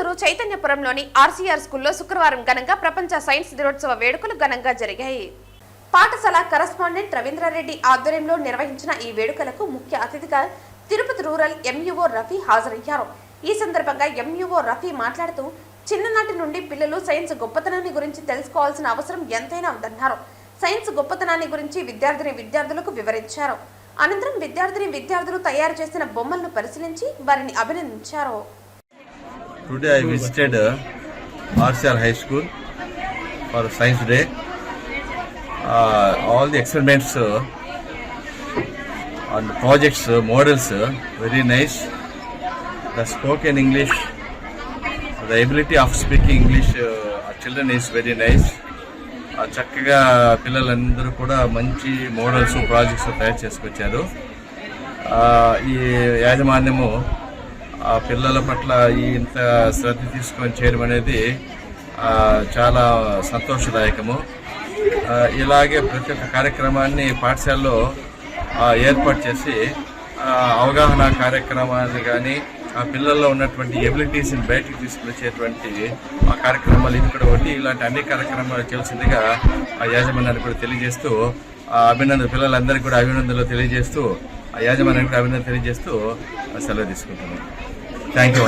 Guntur చైతన్యపురంలోని RCR స్కూల్లో శుక్రవారం ఘనంగా ప్రపంచ సైన్స్ దినోత్సవ వేడుకలు ఘనంగా జరిగాయి. పాఠశాల కరెస్పాండెంట్ రవీంద్రారెడ్డి ఆధ్వర్యంలో నిర్వహించిన ఈ వేడుకలకు ముఖ్య అతిథిగా తిరుపతి రూరల్ ఎంఈఓ రఫీ హాజరయ్యారు. ఈ సందర్భంగా ఎంఈఓ రఫీ మాట్లాడుతూ చిన్ననాటి నుండి పిల్లలు సైన్స్ గొప్పతనాన్ని గురించి తెలుసుకోవాల్సిన అవసరం ఎంతైనా ఉందన్నారు. సైన్స్ గొప్పతనాన్ని గురించి విద్యార్థులకు వివరించారు. అనంతరం విద్యార్థులు తయారు చేసిన బొమ్మలను పరిశీలించి వారిని అభినందించారు. Today I visited RCR High School for Science Day. All the experiments and projects, models, very nice. The spoken English, the ability of speaking English children is very nice. చక్కగా పిల్లలందరూ కూడా మంచి మోడల్స్ ప్రాజెక్ట్స్ తయారు చేసుకొచ్చారు. ఈ యాజమాన్యము పిల్లల పట్ల ఇంత శ్రద్ధ తీసుకొని చేయడం అనేది చాలా సంతోషదాయకము. ఇలాగే ప్రతి ఒక్క కార్యక్రమాన్ని పాఠశాలలో ఏర్పాటు చేసి అవగాహన కార్యక్రమాలు కానీ ఆ పిల్లల్లో ఉన్నటువంటి ఎబిలిటీస్ని బయటకు తీసుకొచ్చేటువంటి ఆ కార్యక్రమాలు ఇది కూడా ఒకటి. ఇలాంటి అన్ని కార్యక్రమాలు చేయాల్సిందిగా ఆ యాజమాన్యాన్ని కూడా తెలియజేస్తూ పిల్లలందరికీ కూడా అభినందనలు తెలియజేస్తూ ఆ యాజమాన్యానికి కూడా అభినందనలు తెలియజేస్తూ సెలవు తీసుకుంటున్నాను. Thank you.